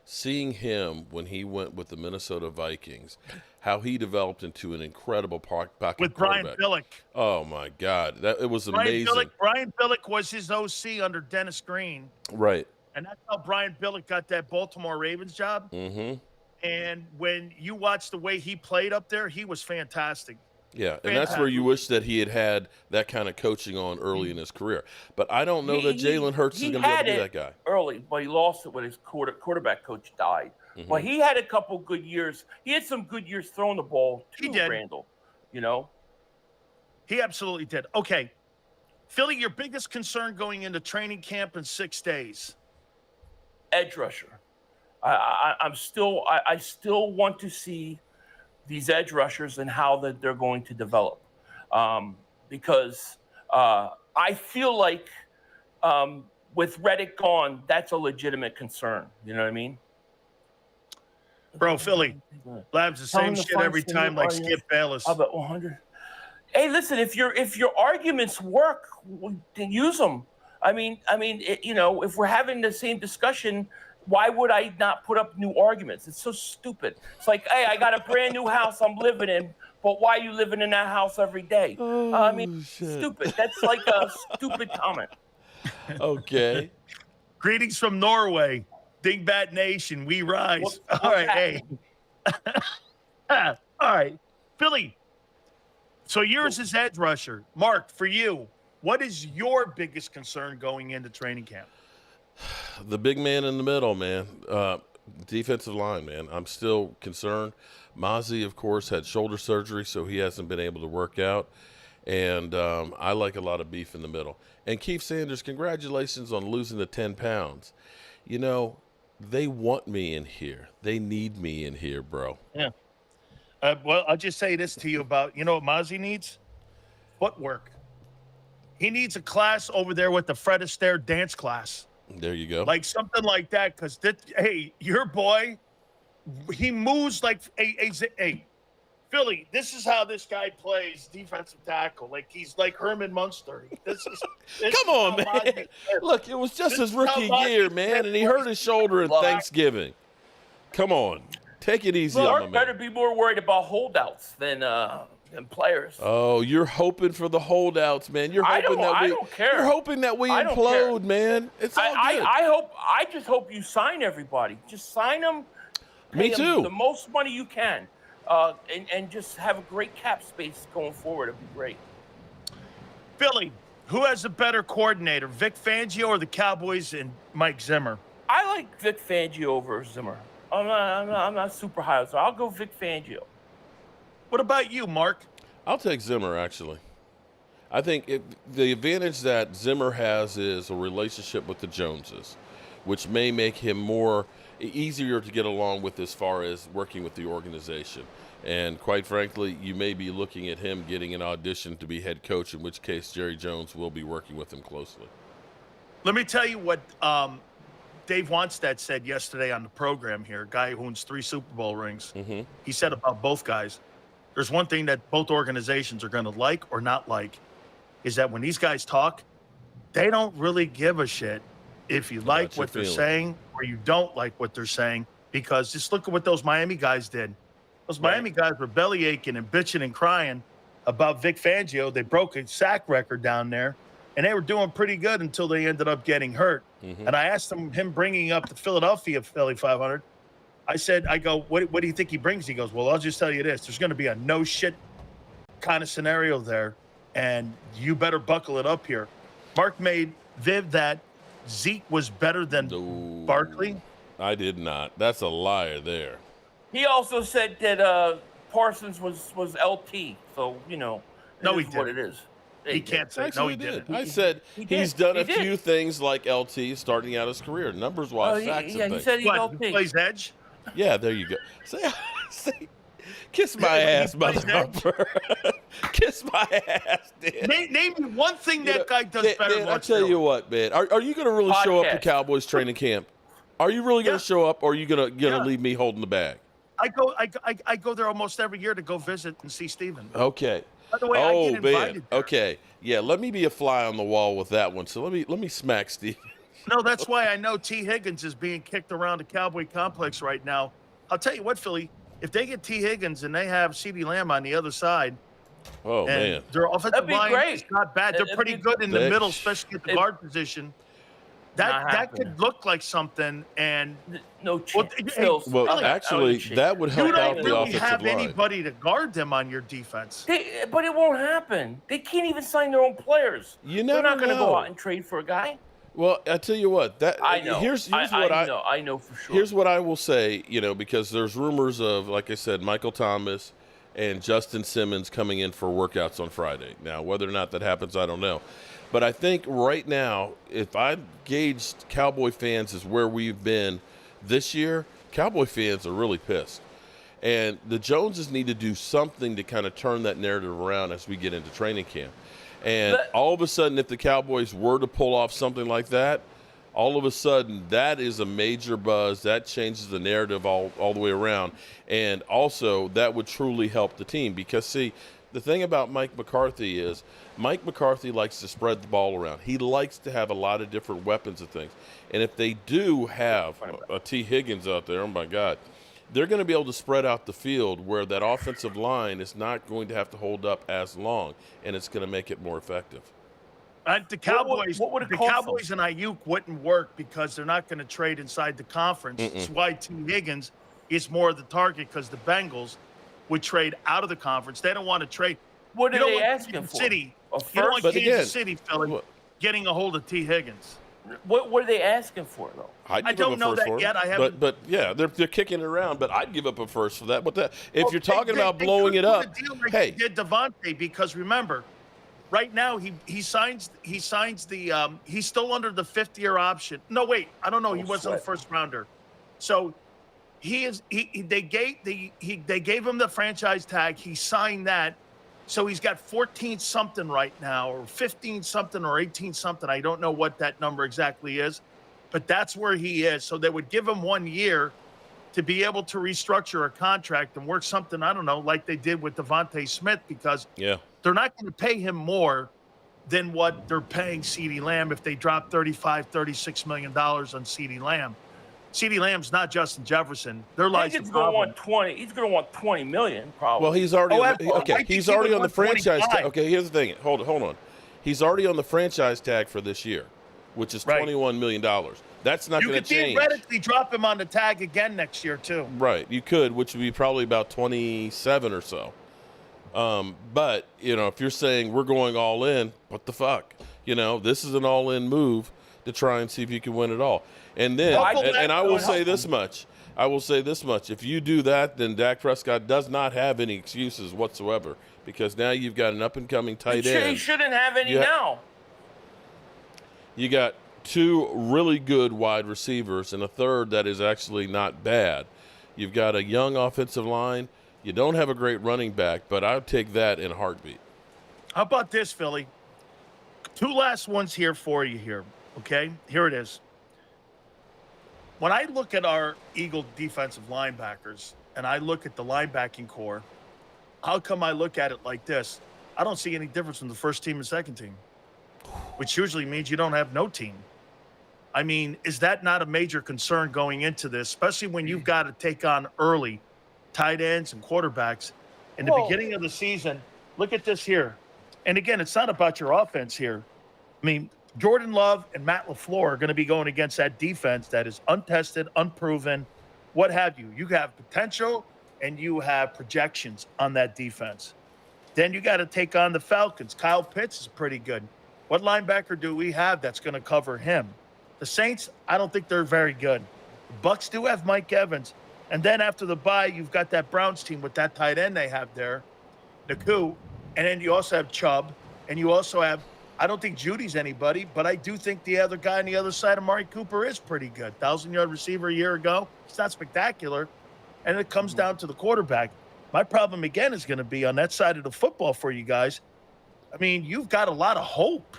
Seeing him when he went with the Minnesota Vikings, how he developed into an incredible pocket with Brian quarterback. Billick. Oh, my God. It was amazing. Brian Billick was his OC under Dennis Green. Right. And that's how Brian Billick got that Baltimore Ravens job. Mm-hmm. And when you watch the way he played up there, he was fantastic. Yeah, and that's where you wish that he had that kind of coaching on early in his career. But I don't know that Jalen Hurts is going to be able to be that guy. Early, but he lost it when his quarterback coach died. Mm-hmm. But he had a couple good years. He had some good years throwing the ball to Randall, you know? He absolutely did. Okay. Philly, your biggest concern going into training camp in 6 days? Edge rusher. I still want to see these edge rushers and how that they're going to develop, because I feel like with Reddick gone, that's a legitimate concern. You know what I mean? Bro, Philly, Lab's the same shit every time, like Skip Bayless. How about 100? Hey, listen, if your arguments work, then use them. I mean, if we're having the same discussion, why would I not put up new arguments? It's so stupid. It's like, hey, I got a brand new house I'm living in, but why are you living in that house every day? Stupid. That's like a stupid comment. Okay. Greetings from Norway. Dingbat Nation, we rise. All right, hey. All right. Philly, so yours is edge rusher. Mark, for you, what is your biggest concern going into training camp? The big man in the middle, man. Defensive line, man. I'm still concerned. Mozzie, of course, had shoulder surgery, so he hasn't been able to work out. And I like a lot of beef in the middle. And Keith Sanders, congratulations on losing the 10 pounds. You know, they want me in here. They need me in here, bro. Yeah. Well, I'll just say this to you about, you know what Mozzie needs? Footwork. He needs a class over there with the Fred Astaire dance class. There you go. Like something like that, because, hey, your boy, he moves like a Philly, this is how this guy plays defensive tackle. Like he's like Herman Munster. Come on, man. Look, it was just his rookie year, man, and he hurt his shoulder at Thanksgiving. Come on. Take it easy on the man. Better be more worried about holdouts than players. Oh, you're hoping for the holdouts, man. You're hoping I don't care. You're hoping that we implode, man. It's all good. I just hope you sign everybody. Just sign them. Me too. The most money you can, and just have a great cap space going forward. It'd be great. Philly, who has a better coordinator, Vic Fangio or the Cowboys and Mike Zimmer? I like Vic Fangio over Zimmer. I'm not super high, so I'll go Vic Fangio. What about you, Mark? I'll take Zimmer, actually. I think the advantage that Zimmer has is a relationship with the Joneses, which may make him easier to get along with as far as working with the organization. And quite frankly, you may be looking at him getting an audition to be head coach, in which case Jerry Jones will be working with him closely. Let me tell you what Dave Wanstead said yesterday on the program here, a guy who owns 3 Super Bowl rings. Mm-hmm. He said about both guys, there's one thing that both organizations are going to like or not like, is that when these guys talk, they don't really give a shit if you like what they're saying or you don't like what they're saying, because just look at what those Miami guys did. Those Miami guys were belly aching and bitching and crying about Vic Fangio. They broke a sack record down there, and they were doing pretty good until they ended up getting hurt. And I asked him bringing up the Philadelphia Philly 500. I go, what do you think he brings? He goes, well, I'll just tell you this. There's going to be a no shit kind of scenario there, and you better buckle it up here. Mark made Viv that Zeke was better than Barkley. I did not. That's a liar there. He also said that Parsons was LT. So, no, he is what didn't. it is. He can't say. Actually, No, he did. didn't. I said he's done a few things like LT starting out his career, numbers-wise, facts and he things. said he's What, LT. he plays edge? Yeah, there you go. Say, kiss my ass, motherfucker. Kiss my ass, Dan. Name me one thing that guy does better than I tell you what, man. Are you going to really show up to Cowboys training camp? Are you really going to show up, or are you going to leave me holding the bag? I go there almost every year to go visit and see Steven. Okay. By the way, I get invited there. Okay. Yeah, let me be a fly on the wall with that one. So let me smack Steve. No, that's why I know T. Higgins is being kicked around the Cowboy complex right now. I'll tell you what, Philly, if they get T. Higgins and they have CeeDee Lamb on the other side, man, their offensive line is not bad. That'd They're pretty good in the middle, especially at the guard position. That could look like something, and no chance. Actually, that would help out the offensive line. You don't really have anybody to guard them on your defense. But it won't happen. They can't even sign their own players. You never know. They're not going to go out and trade for a guy. Well, I tell you what. I know. Here's what I know for sure. Here's what I will say. Because there's rumors of, like I said, Michael Thomas and Justin Simmons coming in for workouts on Friday. Now, whether or not that happens, I don't know. But I think right now, if I gauged Cowboy fans as where we've been this year, Cowboy fans are really pissed. And the Joneses need to do something to kind of turn that narrative around as we get into training camp. And all of a sudden, if the Cowboys were to pull off something like that, all of a sudden, that is a major buzz. That changes the narrative all the way around. And also, that would truly help the team. Because, see, the thing about Mike McCarthy is Mike McCarthy likes to spread the ball around. He likes to have a lot of different weapons and things. And if they do have a T. Higgins out there, oh, my God, they're going to be able to spread out the field where that offensive line is not going to have to hold up as long, and it's going to make it more effective. The Cowboys, and Ayuk wouldn't work because they're not going to trade inside the conference. That's why T. Higgins is more of the target, because the Bengals would trade out of the conference. They don't want to trade. What are they asking for? You don't want Kansas City, Philly, getting a hold of T. Higgins. What are they asking for, though? I don't know that yet. I haven't. But yeah, they're kicking it around. But I'd give up a first for that. But if you're talking about blowing it up, hey, did Devontae? Because remember, right now he signs the he's still under the 5th-year option. No, wait, I don't know. He wasn't a first rounder, so they gave him the franchise tag. He signed that. So he's got 14-something right now, or 15-something, or 18-something. I don't know what that number exactly is, but that's where he is. So they would give him 1 year to be able to restructure a contract and work something, I don't know, like they did with Devontae Smith, because they're not going to pay him more than what they're paying CeeDee Lamb if they drop $36 million on CeeDee Lamb. CeeDee Lamb's not Justin Jefferson. They're like he's going to want 20. He's going to want 20 million, probably. Well, he's already he's already on the franchise tag. Okay, here's the thing. Hold on. He's already on the franchise tag for this year, which is $21 million. That's not going to change. You could theoretically drop him on the tag again next year too. Right, you could, which would be probably about 27 or so. But if you're saying we're going all in, what the fuck? This is an all-in move to try and see if you can win it all. And then, and I will say this much. If you do that, then Dak Prescott does not have any excuses whatsoever, because now you've got an up-and-coming tight end. He shouldn't have any now. You got 2 really good wide receivers and a third that is actually not bad. You've got a young offensive line. You don't have a great running back, but I would take that in a heartbeat. How about this, Philly? 2 last ones here for you here, okay? Here it is. When I look at our Eagle defensive linebackers and I look at the linebacking core, how come I look at it like this? I don't see any difference from the first team and second team, which usually means you don't have no team. I mean, is that not a major concern going into this, especially when you've got to take on early tight ends and quarterbacks in the beginning of the season? Look at this here. And again, it's not about your offense here. I mean, Jordan Love and Matt LaFleur are going to be going against that defense that is untested, unproven, what have you. You have potential and you have projections on that defense. Then you got to take on the Falcons. Kyle Pitts is pretty good. What linebacker do we have that's going to cover him? The Saints, I don't think they're very good. The Bucks do have Mike Evans. And then after the bye, you've got that Browns team with that tight end they have there, Naku. And then you also have Chubb. And you also have, I don't think Judy's anybody, but I do think the other guy on the other side, Amari Cooper, is pretty good. 1,000-yard receiver a year ago. It's not spectacular. And it comes down to the quarterback. My problem, again, is going to be on that side of the football for you guys. I mean, you've got a lot of hope.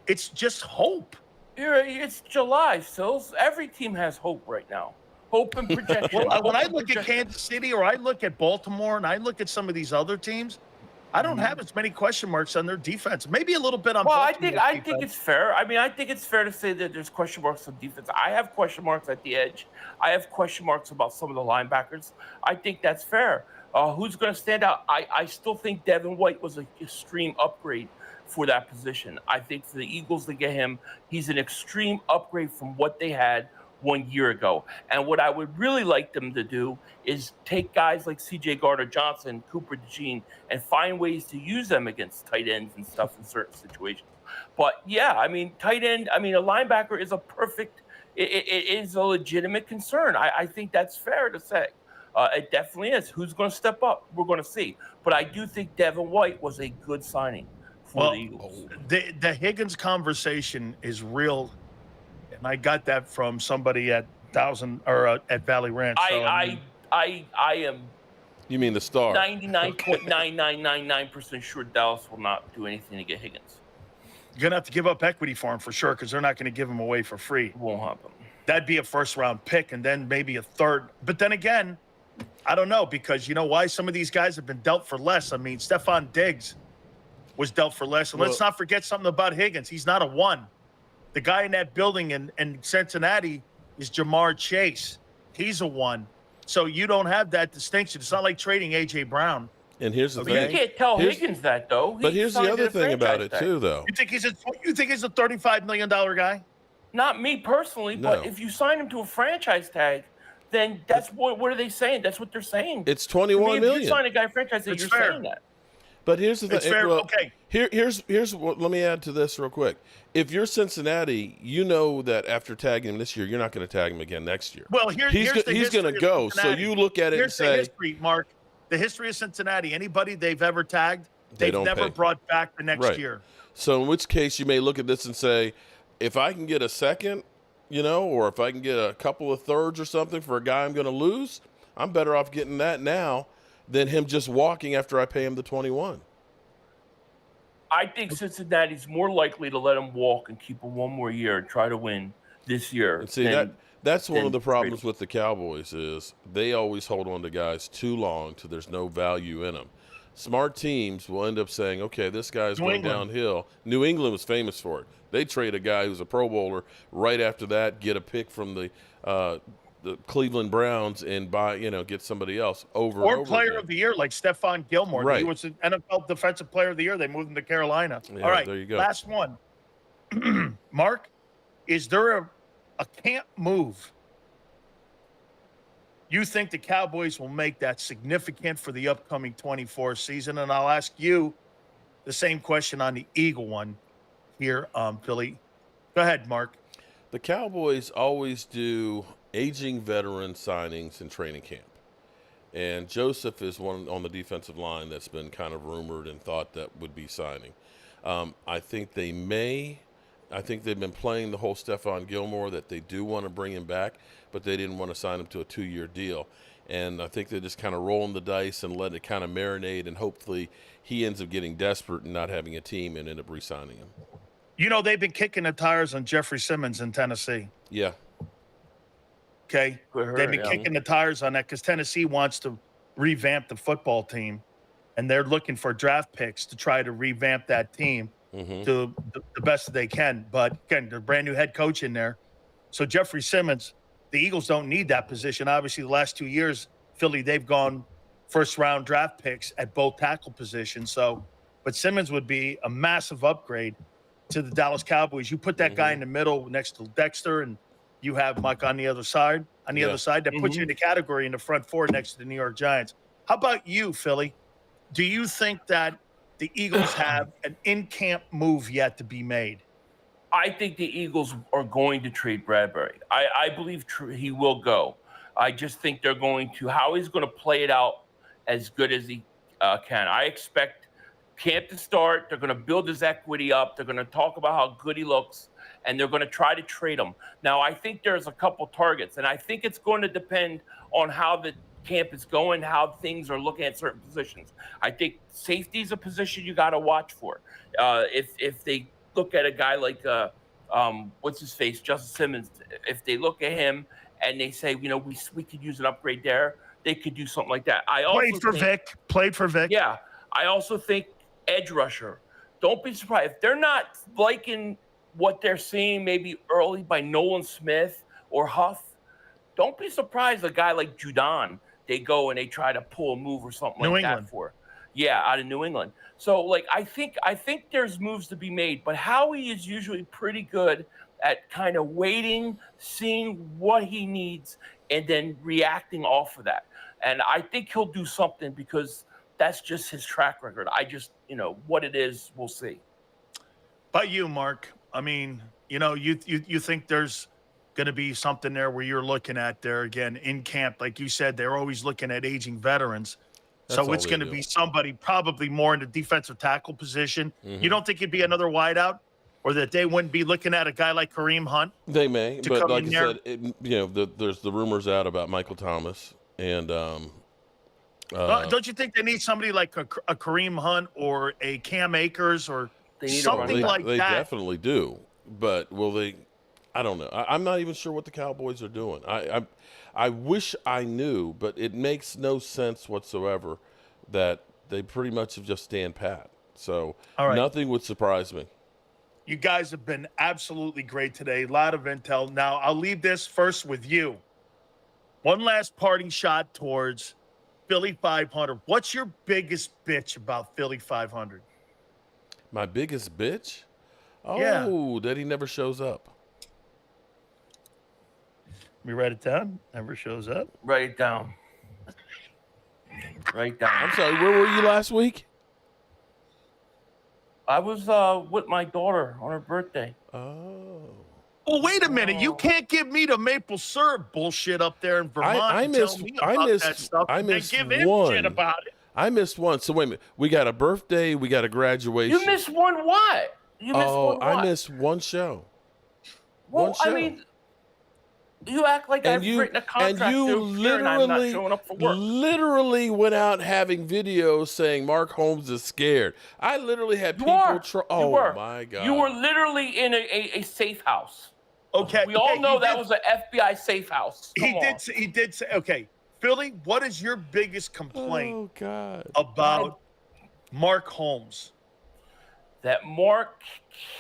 It's just hope. It's July, Sills. Every team has hope right now. Hope and projection. Well, when I look at Kansas City or I look at Baltimore and I look at some of these other teams, I don't have as many question marks on their defense. Maybe a little bit on. Well, I think it's fair. I mean, I think it's fair to say that there's question marks on defense. I have question marks at the edge. I have question marks about some of the linebackers. I think that's fair. Who's going to stand out? I still think Devin White was an extreme upgrade for that position. I think for the Eagles to get him, he's an extreme upgrade from what they had 1 year ago. And what I would really like them to do is take guys like C.J. Gardner-Johnson, Cooper DeJean, and find ways to use them against tight ends and stuff in certain situations. But yeah, I mean, tight end, I mean, a linebacker is it is a legitimate concern. I think that's fair to say. It definitely is. Who's going to step up? We're going to see. But I do think Devin White was a good signing for the Eagles. The Higgins conversation is real. And I got that from somebody at at Valley Ranch. I am. You mean the star? 99.9999% sure Dallas will not do anything to get Higgins. You're gonna have to give up equity for him for sure, because they're not going to give him away for free. It won't happen. That'd be a first-round pick, and then maybe a third. But then again, I don't know, because you know why some of these guys have been dealt for less. I mean, Stephon Diggs was dealt for less, and let's not forget something about Higgins. He's not a one. The guy in that building in Cincinnati is Jamar Chase. He's a one. So you don't have that distinction. It's not like trading A.J. Brown. And here's the thing. You can't tell Higgins that, though. But here's the other thing about it, too, though. You think he's a $35 million guy? Not me personally, but if you sign him to a franchise tag, then that's what are they saying? That's what they're saying. It's $21 million. If you sign a guy franchise tag, you're saying that. But here's the thing. It's fair. Okay. Here's what. Let me add to this real quick. If you're Cincinnati, you know that after tagging him this year, you're not going to tag him again next year. Well, he's going to go. So you look at it and say, the history, Mark. The history of Cincinnati. Anybody they've ever tagged, they've never brought back the next year. So in which case, you may look at this and say, if I can get a second, or if I can get a couple of thirds or something for a guy I'm going to lose, I'm better off getting that now than him just walking after I pay him the 21. I think Cincinnati's more likely to let him walk and keep him one more year and try to win this year. And see, that's one of the problems with the Cowboys is they always hold on to guys too long till there's no value in them. Smart teams will end up saying, okay, this guy's going downhill. New England was famous for it. They trade a guy who's a Pro Bowler right after that, get a pick from the Cleveland Browns and get somebody else over or player of the year like Stephon Gilmore. Right. He was an NFL Defensive Player of the Year. They moved him to Carolina. Yeah, all right, there you go. Last one. Mark, is there a can't move you think the Cowboys will make that significant for the upcoming 24 season? And I'll ask you the same question on the Eagle one here, Philly. Go ahead, Mark. The Cowboys always do aging veteran signings in training camp. And Joseph is one on the defensive line that's been kind of rumored and thought that would be signing. I think they've been playing the whole Stephon Gilmore that they do want to bring him back, but they didn't want to sign him to a 2-year deal. And I think they're just kind of rolling the dice and let it kind of marinate, and hopefully he ends up getting desperate and not having a team and end up re-signing him. They've been kicking the tires on Jeffrey Simmons in Tennessee. Yeah. Okay. They've been kicking the tires on that because Tennessee wants to revamp the football team, and they're looking for draft picks to try to revamp that team. to the best that they can. But again, they're a brand new head coach in there. So Jeffrey Simmons, the Eagles don't need that position. Obviously, the last 2 years, Philly, they've gone first-round draft picks at both tackle positions. So, but Simmons would be a massive upgrade to the Dallas Cowboys. You put that guy in the middle next to Dexter, and you have Mike on the other side. On the other side, that puts you in the category in the front four next to the New York Giants. How about you, Philly? Do you think that the Eagles have an in-camp move yet to be made? I think the Eagles are going to trade Bradbury. I believe he will go. I just think they're going to – Howie's going to play it out as good as he can. I expect camp to start. They're going to build his equity up. They're going to talk about how good he looks, and they're going to try to trade him. Now, I think there's a couple targets, and I think it's going to depend on how the camp is going, how things are looking at certain positions. I think safety is a position you got to watch for. If they look at a guy like what's his face, Justin Simmons, if they look at him and they say, you know, we could use an upgrade there, they could do something like that. Played for Vic. Yeah. I also think edge rusher. Don't be surprised if they're not liking what they're seeing maybe early by Nolan Smith or Huff. Don't be surprised a guy like Judon, they go and they try to pull a move or something like that for. Yeah, out of New England. So, like, I think there's moves to be made, but Howie is usually pretty good at kind of waiting, seeing what he needs, and then reacting off of that. And I think he'll do something because that's just his track record. I just, you know, what it is, we'll see. But you, Mark, I mean, you know, you think there's going to be something there where you're looking at there again in camp, like you said, they're always looking at aging veterans. So it's going to be somebody probably more in the defensive tackle position. You don't think it'd be another wideout, or that they wouldn't be looking at a guy like Kareem Hunt? They may, but like I said, you know, there's the rumors out about Michael Thomas, and don't you think they need somebody like a Kareem Hunt or a Cam Akers or something like that? They definitely do, but will they? I don't know. I'm not even sure what the Cowboys are doing. I wish I knew, but it makes no sense whatsoever that they pretty much have just stand pat. So nothing would surprise me. You guys have been absolutely great today. A lot of intel. Now, I'll leave this first with you. One last parting shot towards Philly 500. What's your biggest bitch about Philly 500? My biggest bitch? Yeah. That he never shows up. Let me write it down. Never shows up. Write it down. Write down. I'm sorry, where were you last week? I was with my daughter on her birthday. Oh. Well, wait a minute. You can't give me the maple syrup bullshit up there in Vermont. I missed one. Shit about it. I missed one. So wait a minute. We got a birthday. We got a graduation. You missed one what? You missed one what? I missed one show. Well, I mean, you act like I've written a contract and I'm not showing up for work. Literally went out having videos saying Mark Holmes is scared. I literally had people oh, my God. You were literally in a safe house. Okay. We all know that was an FBI safe house. He did say, okay, Philly, what is your biggest complaint about Mark Holmes? That Mark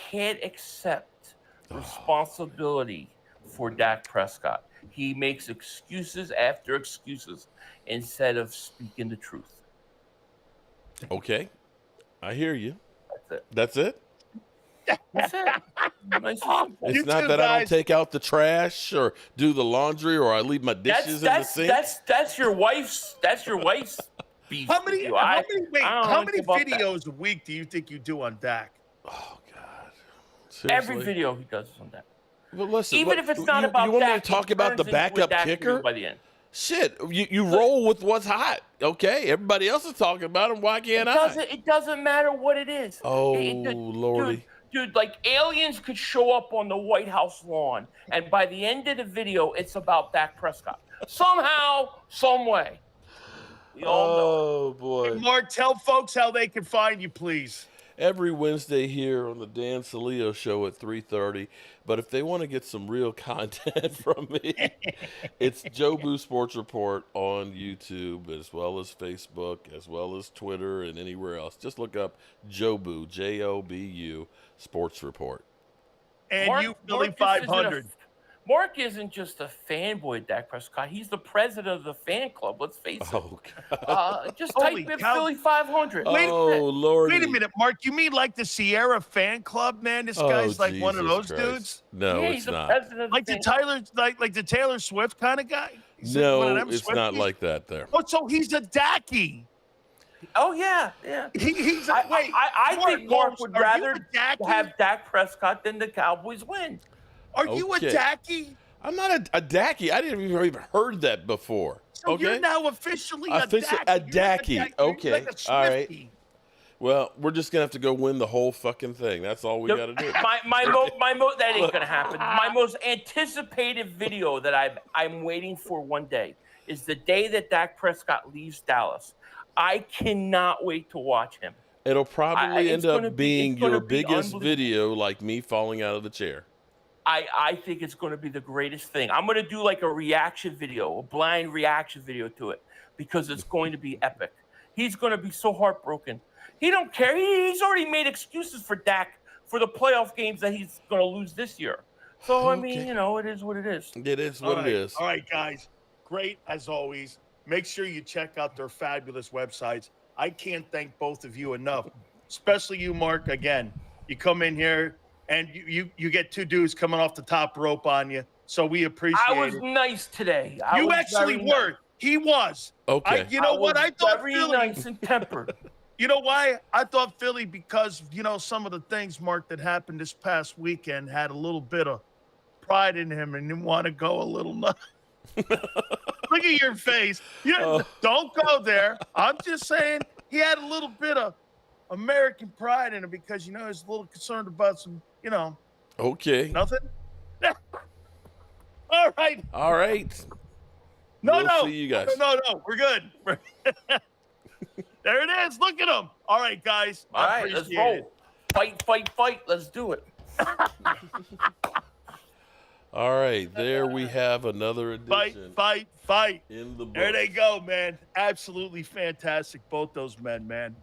can't accept responsibility for Dak Prescott. He makes excuses after excuses instead of speaking the truth. Okay. I hear you. That's it. That's it? That's it. Nice it's not that I don't take out the trash or do the laundry or I leave my dishes in the sink. That's your wife's beef. How many videos a week do you think you do on Dak? Oh God. Seriously? Every video he does is on Dak. Well, listen, even if it's not about you want Dak, me to talk about the backup kicker by the end. Shit, you roll with what's hot. Okay, everybody else is talking about him. Why can't I? It doesn't matter what it is. Oh, Lordy. Dude, like aliens could show up on the White House lawn, and by the end of the video, it's about Dak Prescott. Somehow, some way. We all know. Boy. Hey, Mark, tell folks how they can find you, please. every Wednesday here on the Dan Selio show at 3:30. But if they want to get some real content from me, it's Jobu Sports Report on YouTube, as well as Facebook, as well as Twitter, and anywhere else. Just look up Jobu, Jobu Sports Report. And you, Philly 500. Mark isn't just a fanboy of Dak Prescott. He's the president of the fan club. Let's face it. Oh, God. Just Holy type in cow. Philly 500. Oh, Lord. Wait a minute, Mark. You mean like the Sierra fan club, man? This guy's like one of those Jesus Christ. dudes? No, Yeah, it's he's the not. president of Like the fan Tyler, like the Taylor Swift kind of guy? He's one No, of them it's not Swifties? like that there. Oh, so he's a Dacky. Oh, yeah, yeah. He's a, I, I think Mark Holmes, would are you rather a Dacky? have Dak Prescott than the Cowboys win. Are you a Okay. Dacky? I'm not a Dacky. I didn't even heard that before. So Okay. you're now officially a Dacky. A You're Dacky. You're Okay. like a All right. Swiftie. Well, we're just gonna have to go win the whole fucking thing. That's all we got to do. That ain't gonna happen. My most anticipated video that I'm waiting for one day is the day that Dak Prescott leaves Dallas. I cannot wait to watch him. It'll probably it's end gonna up be- being it's gonna your be biggest unbelievable. video, like me falling out of the chair. I think it's going to be the greatest thing. I'm going to do like a reaction video, a blind reaction video to it, because it's going to be epic. He's going to be so heartbroken. He don't care. He's already made excuses for Dak for the playoff games that he's going to lose this year. So, I mean, Okay. you know, it is what it is. It is what it is. All right, guys. Great as always. Make sure you check out their fabulous websites. I can't thank both of you enough, especially you, Mark. Again, you come in here and you get two dudes coming off the top rope on you. So we appreciate I was it. nice today. You actually were. Nice. He was. Okay. You know what? I thought very Philly. nice and tempered. You know why? I thought Philly because, some of the things, Mark, that happened this past weekend had a little bit of pride in him and didn't want to go a little nuts. Look at your face. Don't go there. I'm just saying he had a little bit of American pride in him because, he's a little concerned about some, Okay. nothing. All right. All right. No, We'll see you guys. No. We're good. There it is. Look at him. All right, guys. All right, let's roll. Fight. Let's do it. All right. There we have another edition. Fight. In the book. There they go, man. Absolutely fantastic. Both those men, man.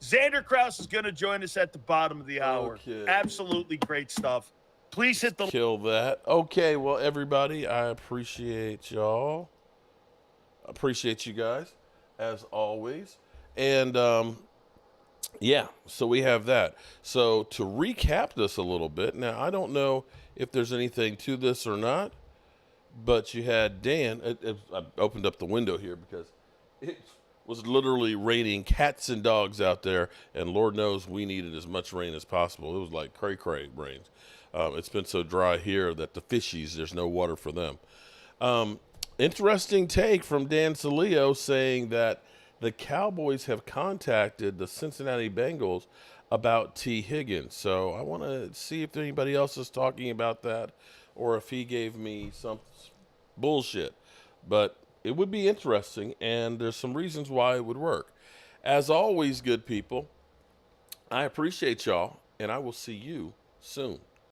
Xander Krause is going to join us at the bottom of the hour. Okay. Absolutely great stuff. Please hit the Kill that. Okay, well, everybody, I appreciate y'all. Appreciate you guys, as always. And, yeah, so we have that. So to recap this a little bit, now, I don't know if there's anything to this or not, but you had Dan. I opened up the window here because it was literally raining cats and dogs out there, and Lord knows we needed as much rain as possible. It was like cray-cray rains. It's been so dry here that the fishies, there's no water for them. Interesting take from Dan Selio saying that the Cowboys have contacted the Cincinnati Bengals about T. Higgins. So I want to see if anybody else is talking about that or if he gave me some bullshit. But it would be interesting, and there's some reasons why it would work. As always, good people, I appreciate y'all, and I will see you soon.